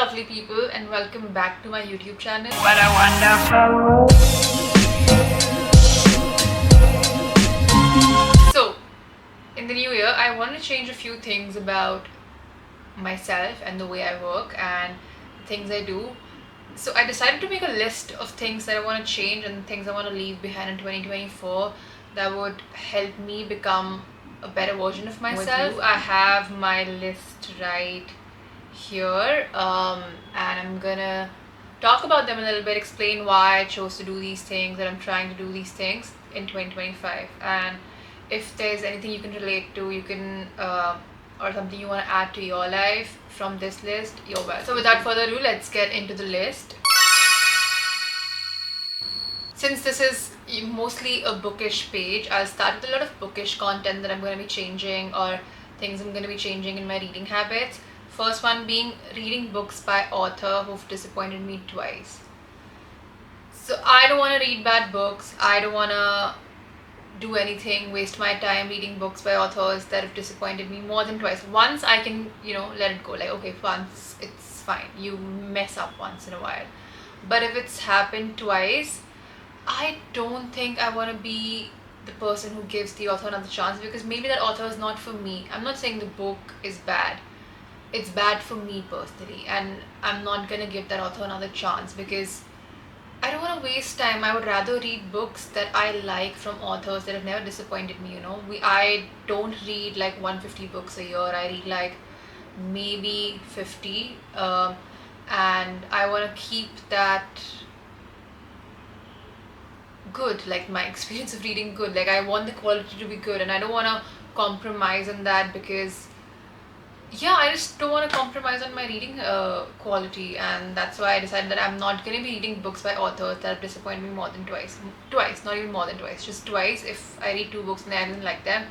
lovely people, and welcome back to my YouTube channel. What a wonderful. So, in the new year, I want to change a few things about myself and the way I work and the things I do. So I decided to make a list of things that I want to change and things I want to leave behind in 2024 that would help me become a better version of myself. I have my list right here, and I'm gonna talk about them a little bit, explain why I chose to do these things, that I'm trying to do these things in 2025, and if there's anything you can relate to, you can or something you want to add to your life from this list, you're welcome. So without further ado, let's get into the list. Since this is mostly a bookish page, I'll start with a lot of bookish content that I'm going to be changing, or things I'm going to be changing in my reading habits. First one being reading books by author who've disappointed me twice. So I don't want to read bad books. I don't want to do anything, waste my time reading books by authors that have disappointed me more than twice. Once I can, let it go. Like, okay, once it's fine. You mess up once in a while. But if it's happened twice, I don't think I want to be the person who gives the author another chance, because maybe that author is not for me. I'm not saying the book is bad. It's bad for me personally, and I'm not gonna give that author another chance because I don't want to waste time. I would rather read books that I like from authors that have never disappointed me. I don't read like 150 books a year. I read like maybe 50, and I want to keep that good, like my experience of reading good. Like, I want the quality to be good, and I don't want to compromise on that because I just don't want to compromise on my reading quality, and that's why I decided that I'm not going to be reading books by authors that have disappointed me more than twice, not even more than twice, just twice. If I read two books and I didn't like them,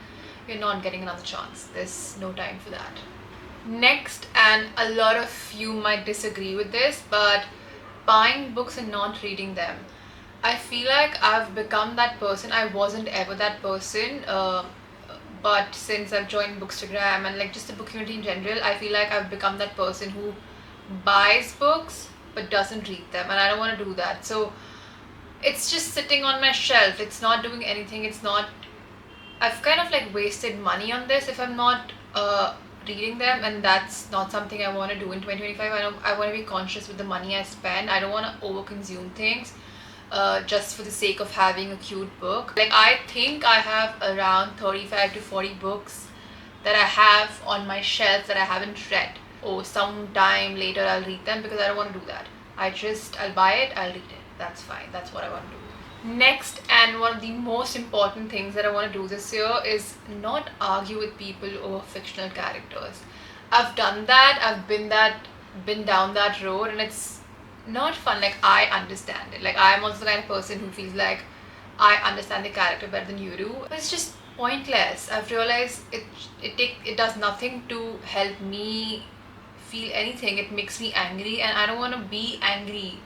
you're not getting another chance. There's no time for that. Next, and a lot of you might disagree with this, but buying books and not reading them. I feel like I've become that person. I wasn't ever that person, but since I've joined Bookstagram and like just the book community in general, I feel like I've become that person who buys books but doesn't read them, and I don't want to do that. So it's just sitting on my shelf. It's not doing anything. I've kind of like wasted money on this if I'm not reading them, and that's not something I want to do in 2025. I want to be conscious with the money I spend. I don't want to overconsume things just for the sake of having a cute book. Like, I think I have around 35 to 40 books that I have on my shelf that I haven't read. Oh, sometime later I'll read them, because I don't want to do that. I'll buy it, I'll read it. That's fine. That's what I want to do. Next, and one of the most important things that I want to do this year is not argue with people over fictional characters. I've done that. I've been down that road, and it's not fun. Like, I understand it. Like, I'm also the kind of person who feels like I understand the character better than you do, but it's just pointless. I've realized it does nothing to help me feel anything. It makes me angry, and I don't want to be angry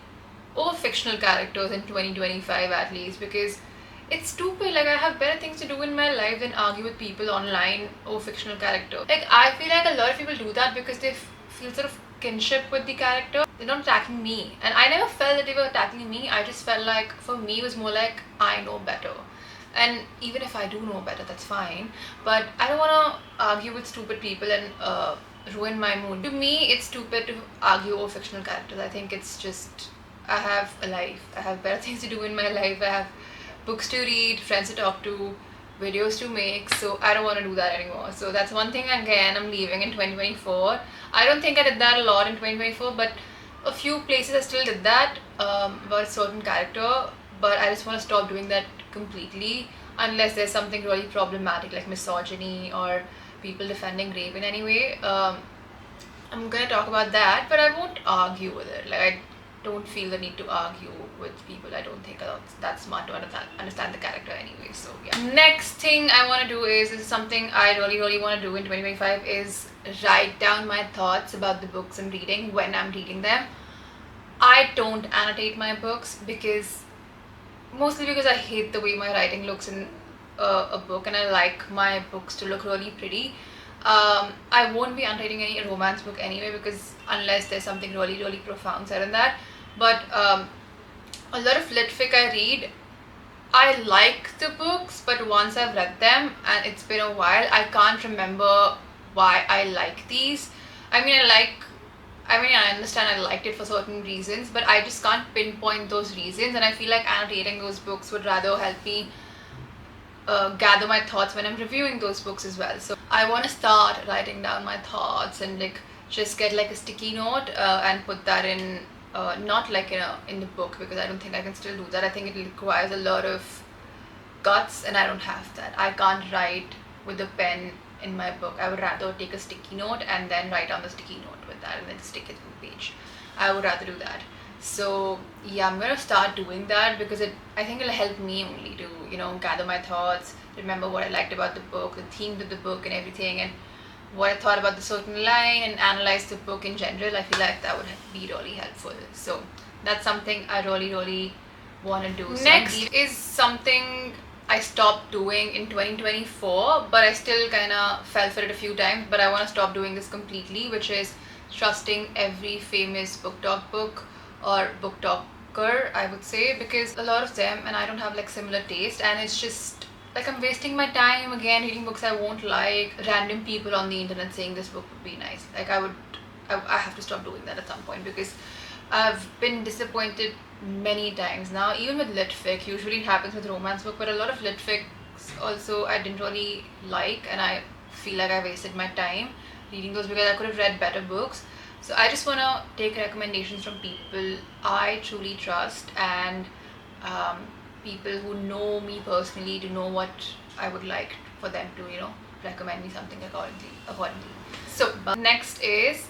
over fictional characters in 2025, at least, because it's stupid. Like, I have better things to do in my life than argue with people online over fictional characters. Like, I feel like a lot of people do that because they feel sort of kinship with the character. They're not attacking me, and I never felt that they were attacking me. I just felt like, for me, it was more like I know better, and even if I do know better, that's fine, but I don't want to argue with stupid people and ruin my mood. To me, it's stupid to argue over fictional characters. I think it's just, I have a life. I have better things to do in my life. I have books to read, friends to talk to, videos to make, so I don't want to do that anymore. So that's one thing, again, I'm leaving in 2024. I don't think I did that a lot in 2024, but a few places I still did that about a certain character, but I just want to stop doing that completely, unless there's something really problematic like misogyny or people defending rape in any way. I'm gonna talk about that, but I won't argue with it. Like, I don't feel the need to argue with people. I don't think that smart to understand the character anyway. So yeah. Next thing I want to do is something I really want to do in 2025 is write down my thoughts about the books I'm reading when I'm reading them. I don't annotate my books mostly because I hate the way my writing looks in a book, and I like my books to look really pretty. I won't be underrating any romance book anyway, because unless there's something really, really profound said in that. But a lot of lit fic I read, I like the books, but once I've read them and it's been a while, I can't remember why I like these. I mean, I understand I liked it for certain reasons, but I just can't pinpoint those reasons, and I feel like annotating those books would rather help me gather my thoughts when I'm reviewing those books as well. So I want to start writing down my thoughts and like just get like a sticky note and put that in, not like in the book, because I don't think I can still do that. I think it requires a lot of guts, and I don't have that. I can't write with a pen in my book. I would rather take a sticky note and then write on the sticky note with that and then stick it in the page. I would rather do that. So yeah, I'm gonna start doing that, because I think it'll help me only to gather my thoughts, remember what I liked about the book, the themes of the book and everything, and what I thought about the certain line, and analyze the book in general. I feel like that would be really helpful. So that's something I really, really want to do. So next is something I stopped doing in 2024, but I still kind of fell for it a few times, but I want to stop doing this completely, which is trusting every famous book talk book or book talker, I would say, because a lot of them, and I don't have like similar taste, and it's just like I'm wasting my time again reading books I won't like, random people on the internet saying this book would be nice. Like I have to stop doing that at some point, because I've been disappointed many times now, even with lit fic. Usually it happens with romance book, but a lot of lit fics also I didn't really like, and I feel like I wasted my time reading those, because I could have read better books. So I just want to take recommendations from people I truly trust, and people who know me personally, to know what I would like for them to recommend me something accordingly. So next is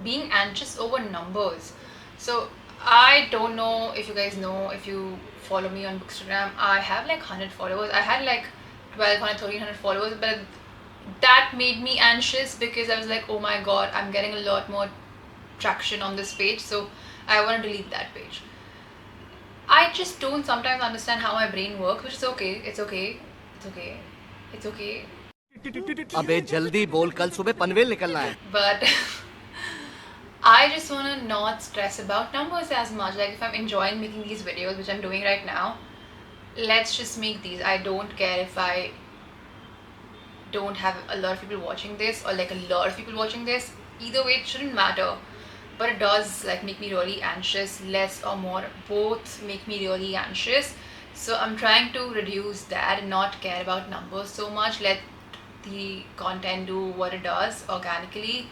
being anxious over numbers. So I don't know if you guys know, if you follow me on Bookstagram, I have like 100 followers. I had like 1200, 1300 followers, but that made me anxious, because I was like, oh my god, I'm getting a lot more traction on this page, so I want to delete that page. I just don't sometimes understand how my brain works, which is okay. It's okay. It's okay. It's okay. अबे जल्दी बोल, कल सुबह पनवेल निकलना है. But I just want to not stress about numbers as much. Like if I'm enjoying making these videos, which I'm doing right now, let's just make these. I don't care if I don't have a lot of people watching this, or like a lot of people watching this. Either way, it shouldn't matter, but it does like make me really anxious. Less or more, both make me really anxious. So I'm trying to reduce that and not care about numbers so much. Let the content do what it does organically,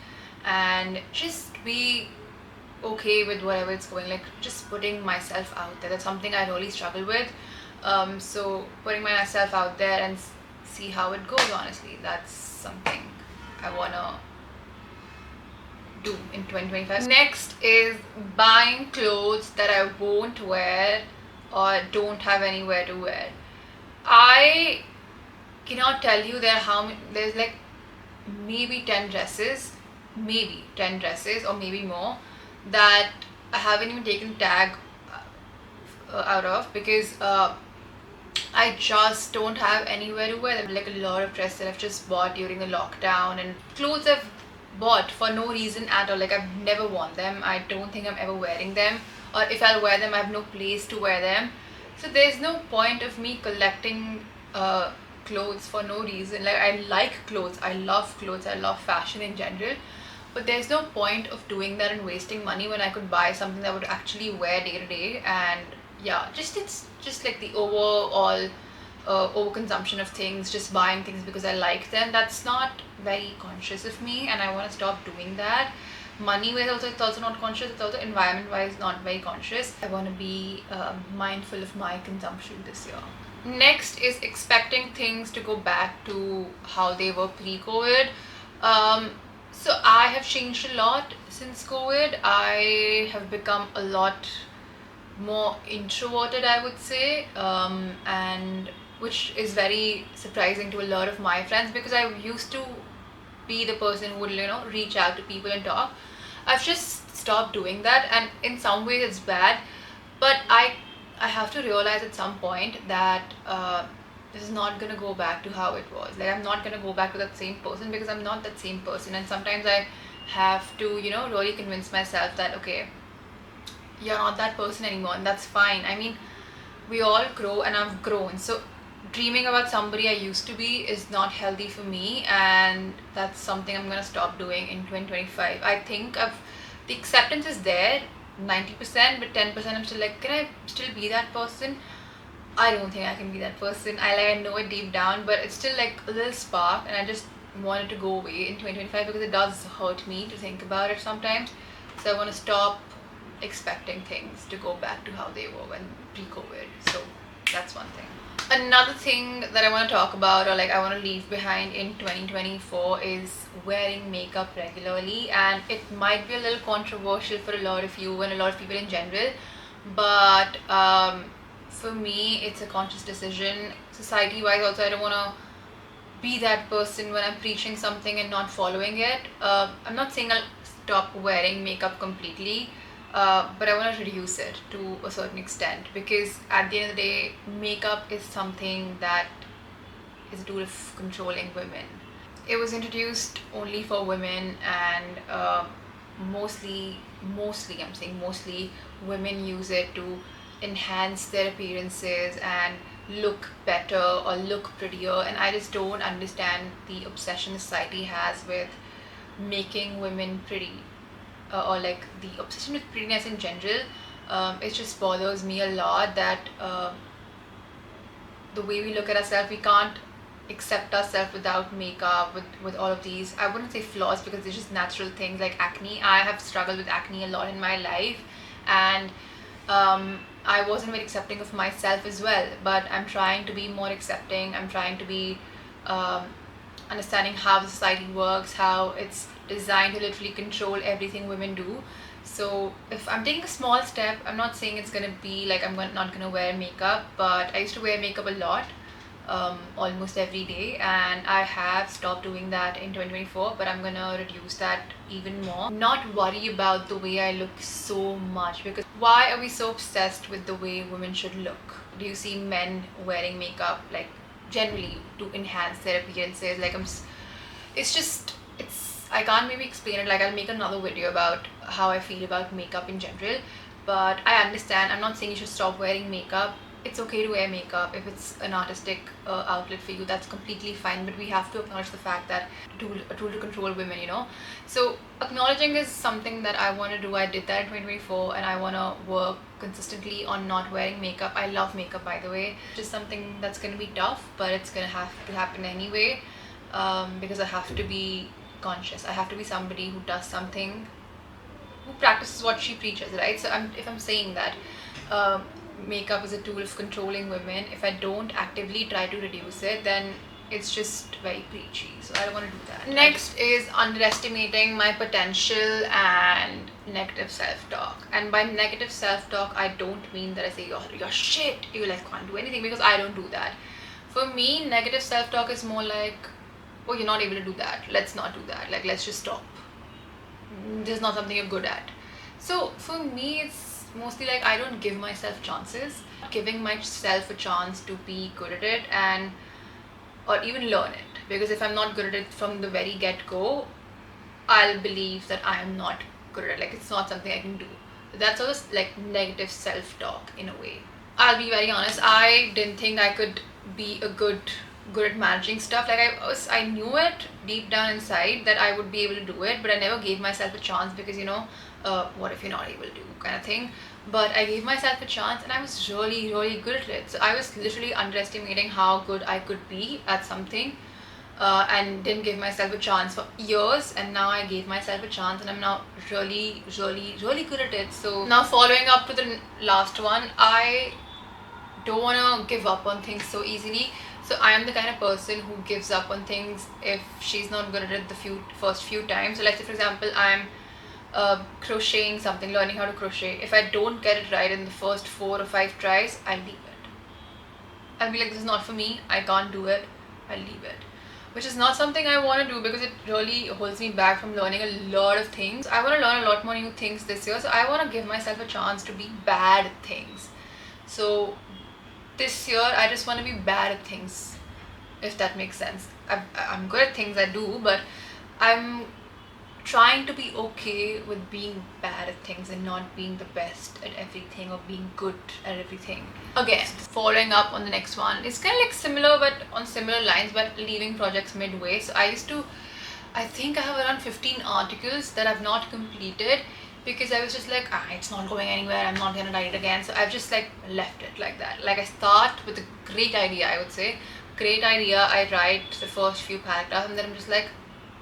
and just be okay with whatever it's going. Like just putting myself out there, that's something I really struggle with. So putting myself out there and see how it goes, honestly, that's something I wanna do in 2025. Next is buying clothes that I won't wear or don't have anywhere to wear. I cannot tell you there's like maybe 10 dresses, or maybe more, that I haven't even taken tag out of, because I just don't have anywhere to wear them. Like a lot of dresses that I've just bought during the lockdown, and clothes I've bought for no reason at all. Like I've never worn them. I don't think I'm ever wearing them, or if I'll wear them, I have no place to wear them. So there's no point of me collecting clothes for no reason. Like I like clothes, I love clothes, I love fashion in general, but there's no point of doing that and wasting money when I could buy something that I would actually wear day to day. And yeah, it's just like the overall overconsumption of things, just buying things because I like them. That's not very conscious of me, and I want to stop doing that. Money wise also, it's also not conscious. It's also environment wise not very conscious. I want to be mindful of my consumption this year. Next is expecting things to go back to how they were pre-COVID. So I have changed a lot since COVID. I have become a lot more introverted, I would say, and which is very surprising to a lot of my friends, because I used to be the person who would reach out to people and talk. I've just stopped doing that, and in some ways it's bad, but I have to realize at some point that this is not gonna go back to how it was. Like I'm not gonna go back to that same person because I'm not that same person. And sometimes I have to, really convince myself that okay, you're not that person anymore, and that's fine. I mean, we all grow, and I've grown. So dreaming about somebody I used to be is not healthy for me, and that's something I'm gonna stop doing in 2025. I think the acceptance is there 90%, but 10% I'm still like, can I still be that person? I don't think I can be that person. I know it deep down, but it's still like a little spark, and I just want it to go away in 2025 because it does hurt me to think about it sometimes. So I want to stop expecting things to go back to how they were when pre-COVID. So that's one thing. Another thing that I want to talk about, or like I want to leave behind in 2024, is wearing makeup regularly. And it might be a little controversial for a lot of you and a lot of people in general, but for me it's a conscious decision. Society wise also, I don't want to be that person when I'm preaching something and not following it. I'm not saying I'll stop wearing makeup completely, but I want to reduce it to a certain extent, because at the end of the day, makeup is something that is a tool of controlling women. It was introduced only for women, and mostly, I'm saying mostly, women use it to enhance their appearances and look better or look prettier. And I just don't understand the obsession society has with making women pretty, or like the obsession with prettiness in general. It just bothers me a lot that the way we look at ourselves, we can't accept ourselves without makeup, with all of these, I wouldn't say flaws because they're just natural things like acne. I have struggled with acne a lot in my life, and I wasn't very accepting of myself as well, but I'm trying to be more accepting. I'm trying to be understanding how the society works, how it's designed to literally control everything women do. So if I'm taking a small step, I'm not saying it's gonna be like not gonna wear makeup, but I used to wear makeup a lot, almost every day, and I have stopped doing that in 2024, but I'm gonna reduce that even more. Not worry about the way I look so much, because why are we so obsessed with the way women should look? Do you see men wearing makeup like generally to enhance their appearances? Like I can't maybe explain it. Like I'll make another video about how I feel about makeup in general, but I understand. I'm not saying you should stop wearing makeup. It's okay to wear makeup if it's an artistic outlet for you. That's completely fine, but we have to acknowledge the fact that a tool to control women, so acknowledging is something that I want to do. I did that in 2024, and I want to work consistently on not wearing makeup. I love makeup, by the way. Just something that's going to be tough, but it's going to have to happen anyway, because I have to be conscious. I have to be somebody who does something, who practices what she preaches, right? So if I'm saying that makeup is a tool of controlling women, if I don't actively try to reduce it, then it's just very preachy. So I don't want to do that. Next is underestimating my potential and negative self-talk. And by negative self-talk, I don't mean that I say you're shit, you like can't do anything, because I don't do that. For me, negative self-talk is more like, oh, you're not able to do that, let's not do that, like let's just stop, this is not something you're good at. So for me, it's mostly like I don't give myself chances. Giving myself a chance to be good at it, and or even learn it, because if I'm not good at it from the very get-go, I'll believe that I am not good at it, like it's not something I can do. That's also like negative self-talk in a way. I'll be very honest, I didn't think I could be good at managing stuff. Like I knew it deep down inside that I would be able to do it, but I never gave myself a chance, because what if you're not able to, kind of thing. But I gave myself a chance, and I was really, really good at it. So I was literally underestimating how good I could be at something, and didn't give myself a chance for years, and now I gave myself a chance, and I'm now really, really, really good at it. So now, following up to the last one, I don't want to give up on things so easily. So I am the kind of person who gives up on things if she's not good at it the first few times. So let's say, for example, I'm crocheting something, learning how to crochet. If I don't get it right in the first 4 or 5 tries, I'll leave it. I'll be like, this is not for me, I can't do it, I'll leave it. Which is not something I want to do, because it really holds me back from learning a lot of things. I want to learn a lot more new things this year, so I want to give myself a chance to be bad at things. So this year I just want to be bad at things, if that makes sense. I'm good at things I do, but I'm trying to be okay with being bad at things and not being the best at everything or being good at everything. Again, following up on the next one, it's kind of like similar but on similar lines, but leaving projects midway. So I think I have around 15 articles that I've not completed because I was just like, it's not going anywhere, I'm not gonna write it again. So I've just like left it like that. Like I start with a great idea, I would say. Great idea, I write the first few paragraphs and then I'm just like,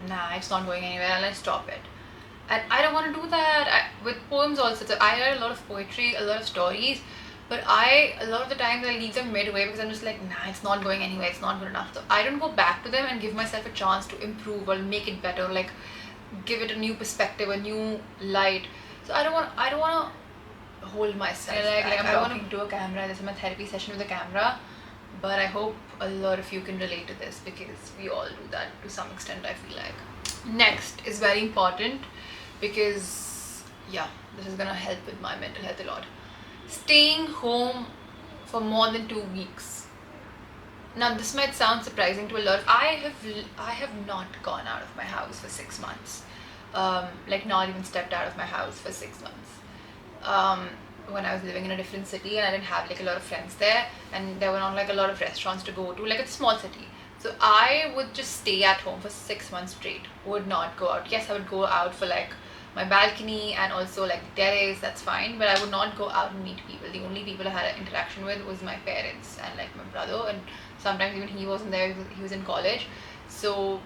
nah, it's not going anywhere, and I stop it. And I don't want to do that. With poems also, so I write a lot of poetry, a lot of stories, but a lot of the times I leave them midway because I'm just like, nah, it's not going anywhere, it's not good enough. So I don't go back to them and give myself a chance to improve or make it better, like give it a new perspective, a new light. So I don't want to hold myself. I want to do a camera. This is my therapy session with a camera. But I hope a lot of you can relate to this because we all do that to some extent, I feel like. Next is very important because, yeah, this is gonna help with my mental health a lot. Staying home for more than 2 weeks. Now, this might sound surprising to a lot. I have not gone out of my house for 6 months. Like not even stepped out of my house for 6 months. When I was living in a different city and I didn't have like a lot of friends there, and there were not like a lot of restaurants to go to, like it's a small city. So I would just stay at home for 6 months straight, would not go out. Yes, I would go out for like my balcony and also like the terrace, that's fine, but I would not go out and meet people. The only people I had an interaction with was my parents and like my brother, and sometimes even he wasn't there, he was in college. So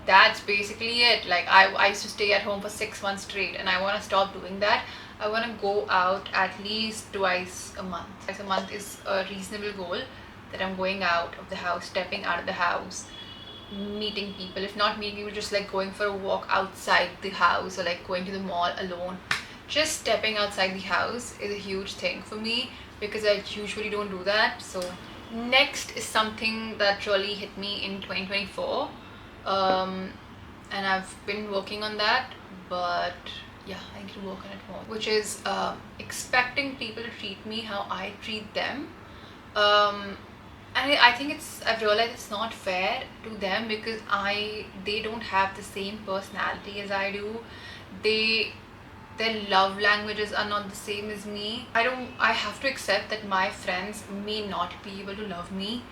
that's basically it. Like I used to stay at home for 6 months straight, and I want to stop doing that. I want to go out at least twice a month. Twice a month is a reasonable goal, that I'm going out of the house, stepping out of the house, meeting people. If not meeting people, just like going for a walk outside the house or like going to the mall alone. Just stepping outside the house is a huge thing for me because I usually don't do that. So next is something that really hit me in 2024. And I've been working on that, but yeah, I need to work on it more, which is expecting people to treat me how I treat them. And I think I've realized it's not fair to them because they don't have the same personality as I do. Their love languages are not the same as me. I have to accept that my friends may not be able to love me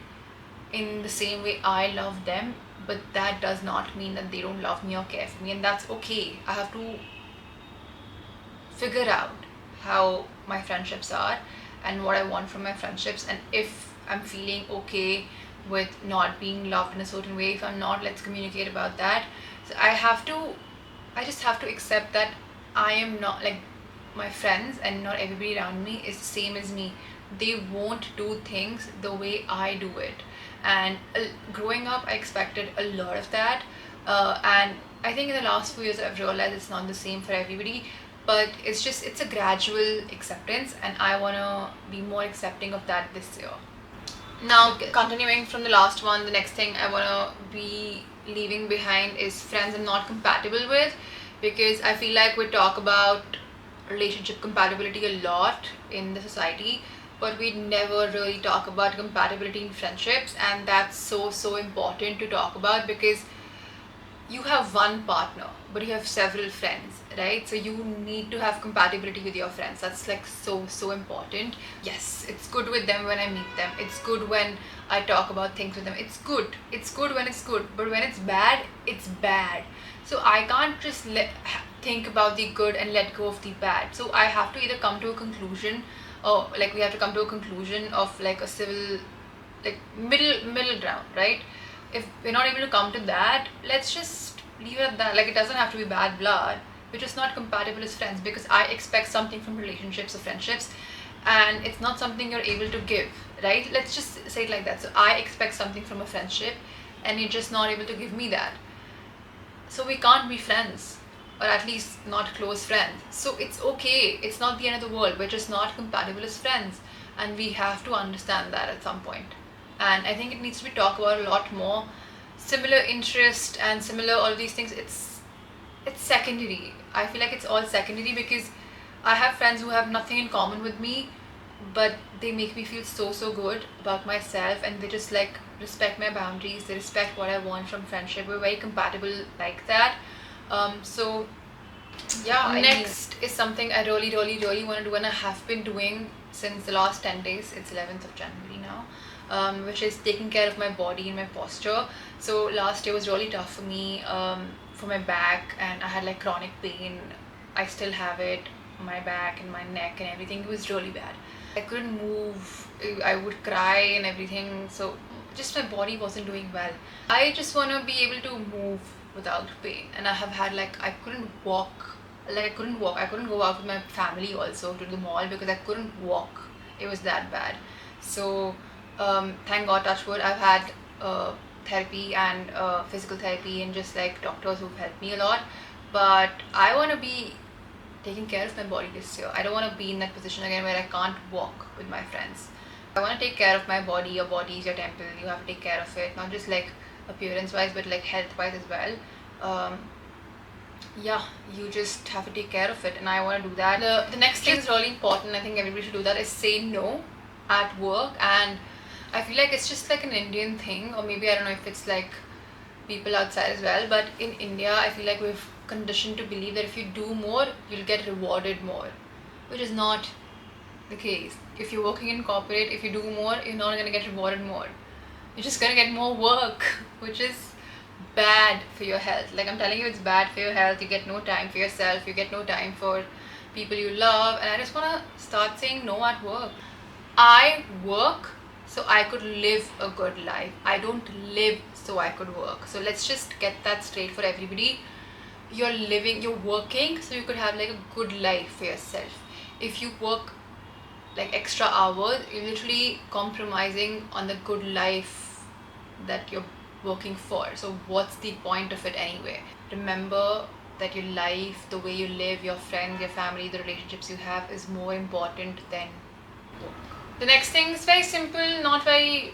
in the same way I love them, but that does not mean that they don't love me or care for me, and that's okay. I have to figure out how my friendships are and what I want from my friendships, and if I'm feeling okay with not being loved in a certain way. If I'm not, let's communicate about that. So I just have to accept that I am not like my friends, and not everybody around me is the same as me. They won't do things the way I do it. And growing up, I expected a lot of that, and I think in the last few years I've realized it's not the same for everybody, but it's a gradual acceptance, and I want to be more accepting of that this year. Now, continuing from the last one, the next thing I want to be leaving behind is friends I'm not compatible with, because I feel like we talk about relationship compatibility a lot in the society, but we never really talk about compatibility in friendships, and that's so important to talk about, because you have one partner but you have several friends, right? So you need to have compatibility with your friends. That's like so important. Yes, it's good with them when I meet them, it's good when I talk about things with them, it's good when it's good, but when it's bad, it's bad. So I can't just think about the good and let go of the bad. So I have to either come to a conclusion, or like we have to come to a conclusion of like a civil, like middle ground, right? If we're not able to come to that, let's just leave it at that. Like, it doesn't have to be bad blood, we're just not compatible as friends, because I expect something from relationships or friendships, and it's not something you're able to give, right? Let's just say it like that. So I expect something from a friendship and you're just not able to give me that, so we can't be friends, or at least not close friends. So it's okay, it's not the end of the world, we're just not compatible as friends, and we have to understand that at some point. And I think it needs to be talked about a lot more. Similar interest and similar all of these things, it's secondary. I feel like it's all secondary, because I have friends who have nothing in common with me, but they make me feel so good about myself, and they just like respect my boundaries, they respect what I want from friendship. We're very compatible like that. So yeah, next is something I really want to do, and I have been doing since the last 10 days. It's 11th of January now, which is taking care of my body and my posture. So last year was really tough for me, for my back, and I had like chronic pain. I still have it, my back and my neck and everything. It was really bad. I couldn't move, I would cry and everything. So just my body wasn't doing well. I just want to be able to move without pain, and I have had like I couldn't walk, I couldn't go out with my family also to the mall because I couldn't walk. It was that bad. So thank God, touch wood, I've had therapy and physical therapy and just like doctors who've helped me a lot. But I want to be taking care of my body this year. I don't want to be in that position again where I can't walk with my friends. I want to take care of my body. Your body is your temple. You have to take care of it, not just like appearance wise, but like health wise as well. Yeah, you just have to take care of it, and I want to do that. The next thing is really important. I think everybody should do that, is say no at work. And I feel like it's just like an Indian thing, or maybe I don't know if it's like people outside as well, but in India I feel like we've conditioned to believe that if you do more you'll get rewarded more, which is not the case. If you're working in corporate, if you do more, you're not going to get rewarded more. You're just going to get more work, which is bad for your health. Like I'm telling you, it's bad for your health. You get no time for yourself, you get no time for people you love. And I just want to start saying no at work. I work so I could live a good life. I don't live so I could work. So let's just get that straight for everybody. You're working so you could have like a good life for yourself. If you work like extra hours, you're literally compromising on the good life that you're working for. So what's the point of it anyway? Remember that your life, the way you live, your friends, your family, the relationships you have is more important than work. The next thing is very simple, not very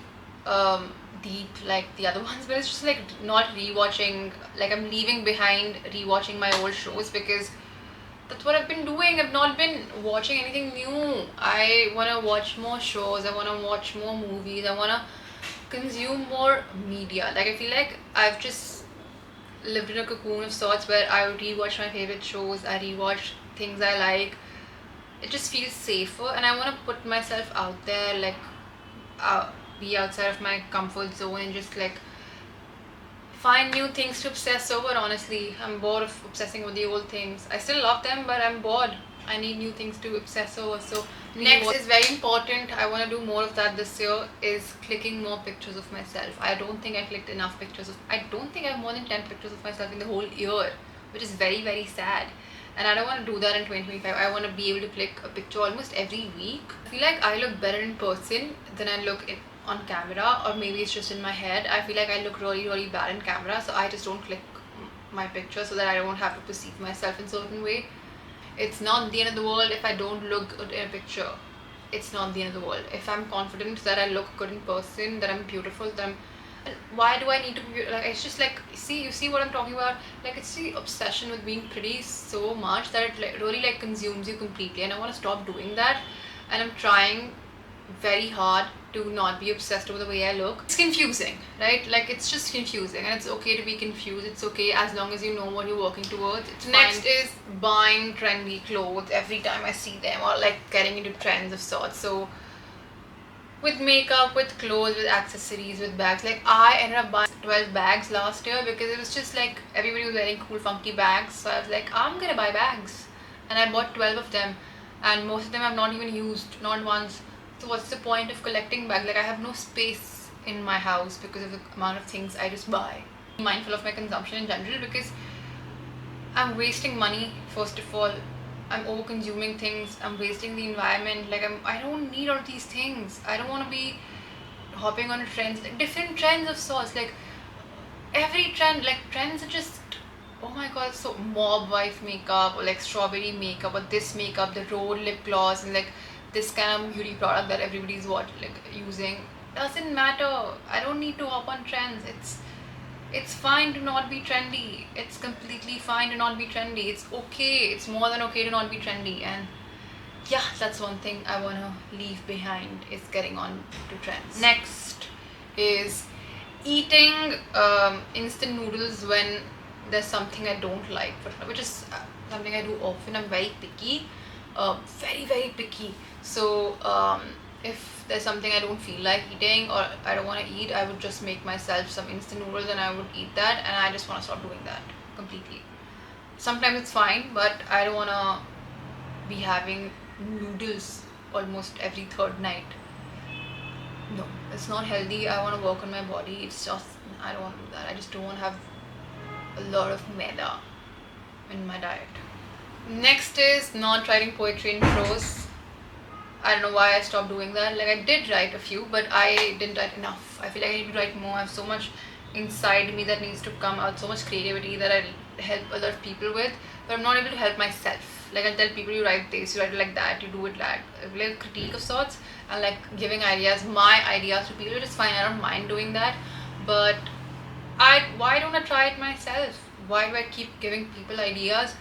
deep like the other ones, but it's just like not rewatching. Like I'm leaving behind rewatching my old shows because that's what I've been doing. I've not been watching anything new. I want to watch more shows, I want to watch more movies, I want to consume more media. Like I feel like I've just lived in a cocoon of sorts where I rewatch my favorite shows, I rewatch things I like. It just feels safer, and I want to put myself out there, like be outside of my comfort zone and just like find new things to obsess over. Honestly, I'm bored of obsessing over the old things. I still love them, but I'm bored. I need new things to obsess over. So next is very important. I want to do more of that this year, is clicking more pictures of myself. I don't think I clicked enough pictures of, I don't think I have more than 10 pictures of myself in the whole year, which is very sad. And I don't want to do that in 2025. I want to be able to click a picture almost every week. I feel like I look better in person than I look on camera, or maybe it's just in my head. I feel like I look really bad in camera, so I just don't click my picture so that I don't have to perceive myself in a certain way. It's not the end of the world if I don't look good in a picture. It's not the end of the world. If I'm confident that I look good in person, that I'm beautiful, that why do I need to be like, it's just like, you see what I'm talking about? Like it's the obsession with being pretty so much that it like really like consumes you completely, and I want to stop doing that. And I'm trying very hard to not be obsessed over the way I look. It's confusing, right? Like it's just confusing, and it's okay to be confused. It's okay as long as you know what you're working towards. Next is buying trendy clothes every time I see them, or like getting into trends of sorts. So with makeup, with clothes, with accessories, with bags. Like I ended up buying 12 bags last year because it was just like everybody was wearing cool funky bags. So I was like, I'm gonna buy bags, and I bought 12 of them, and most of them I've not even used, not once. So what's the point of collecting bags? Like I have no space in my house because of the amount of things I just buy. I'm mindful of my consumption in general because I'm wasting money. First of all, I'm over consuming things, I'm wasting the environment. Like I don't need all these things. I don't want to be hopping on trends, like different trends of sorts. Like every trend, like trends are just, oh my god, so mob wife makeup, or like strawberry makeup, or this makeup, the road lip gloss, and like this kind of beauty product that everybody's using. Doesn't matter. I don't need to hop on trends. It's fine to not be trendy. It's completely fine to not be trendy. It's okay. It's more than okay to not be trendy. And yeah, that's one thing I want to leave behind, is getting on to trends. Next is eating instant noodles when there's something I don't like, which is something I do often. I'm very picky, very picky. So if there's something I don't feel like eating or I don't want to eat, I would just make myself some instant noodles and I would eat that, and I just want to stop doing that completely. Sometimes it's fine, but I don't want to be having noodles almost every third night. No, it's not healthy. I want to work on my body. It's just, I don't want to do that. I just don't want to have a lot of maida in my diet. Next is not writing poetry in prose. I don't know why I stopped doing that. Like, I did write a few, but I didn't write enough. I feel like I need to write more. I have so much inside me that needs to come out, so much creativity that I help a lot of people with, but I'm not able to help myself. Like, I tell people, you write this, you write it like that, you do it like a critique of sorts, and like giving ideas, my ideas to people, which is fine. I don't mind doing that, but why don't I try it myself? Why do I keep giving people ideas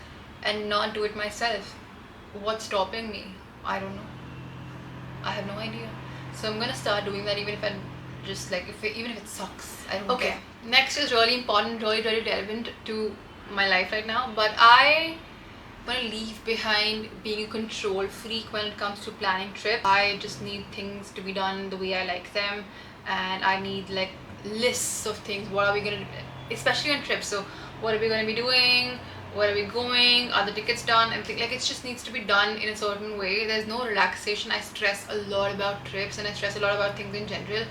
and not do it myself? What's stopping me? I don't know. I have no idea. So I'm gonna start doing that, even if I just like even if it sucks. I don't care. Next is really important, really relevant to my life right now. But I want to leave behind being a control freak when it comes to planning trips. I just need things to be done the way I like them, and I need like lists of things. What are we gonna do? Especially on trips. So what are we gonna be doing? Where are we going? Are the tickets done? Everything, like, it just needs to be done in a certain way. There's no relaxation. I stress a lot about trips, and I stress a lot about things in general,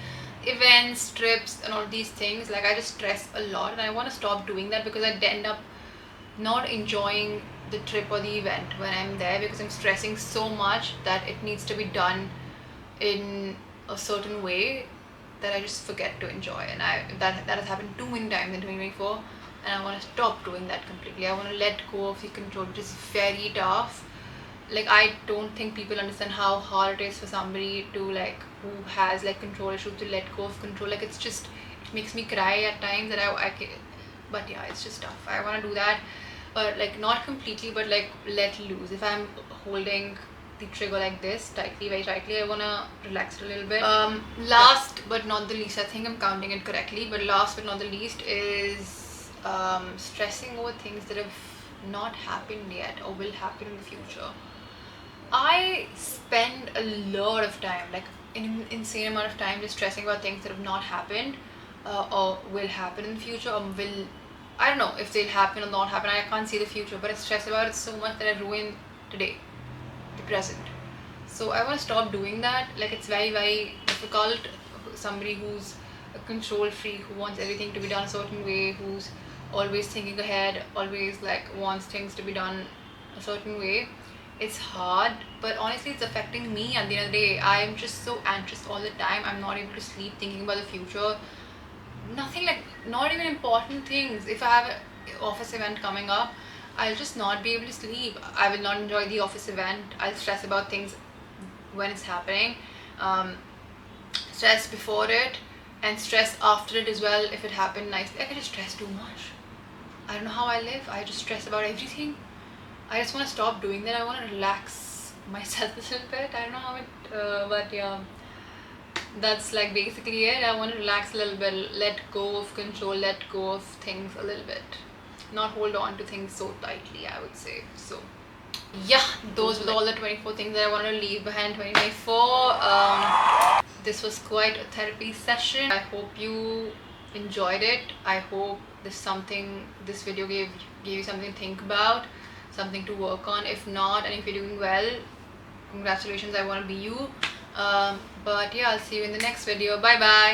events, trips, and all these things. Like, I just stress a lot, and I want to stop doing that because I end up not enjoying the trip or the event when I'm there, because I'm stressing so much that it needs to be done in a certain way that I just forget to enjoy. And that has happened too many times in 2024, and I want to stop doing that completely. I want to let go of the control, which is very tough. Like, I don't think people understand how hard it is for somebody to, like, who has like control issues, to let go of control. Like, it's just, it makes me cry at times that but yeah, it's just tough. I want to do that, but like not completely, but like let loose. If I'm holding the trigger like this tightly, very tightly, I want to relax it a little bit. Last but not the least, I think I'm counting it correctly, but last but not the least is stressing over things that have not happened yet or will happen in the future. I spend a lot of time, like an insane amount of time, just stressing about things that have not happened, or will happen in the future, or will, I don't know if they'll happen or not happen. I can't see the future, but I stress about it so much that I ruin today, the present. So I want to stop doing that. Like, it's very difficult. Somebody who's a control freak, who wants everything to be done a certain way, who's always thinking ahead, always like wants things to be done a certain way. It's hard, but honestly, it's affecting me at the end of the day. I'm just so anxious all the time. I'm not able to sleep thinking about the future. Nothing, like, not even important things. If I have an office event coming up, I'll just not be able to sleep. I will not enjoy the office event. I'll stress about things when it's happening. Stress before it and stress after it as well if it happened nicely. Like, I just stress too much. I don't know how I live. I just stress about everything. I just want to stop doing that. I want to relax myself a little bit. I don't know how it, but yeah, that's like basically it. I want to relax a little bit, let go of control, let go of things a little bit, not hold on to things so tightly, I would say. So yeah, those were all the 24 things that I wanted to leave behind 2024. This was quite a therapy session. I hope you enjoyed it. I hope this video gave you something to think about, something to work on. If not, and if you're doing well, congratulations, I want to be you. But yeah, I'll see you in the next video. Bye bye.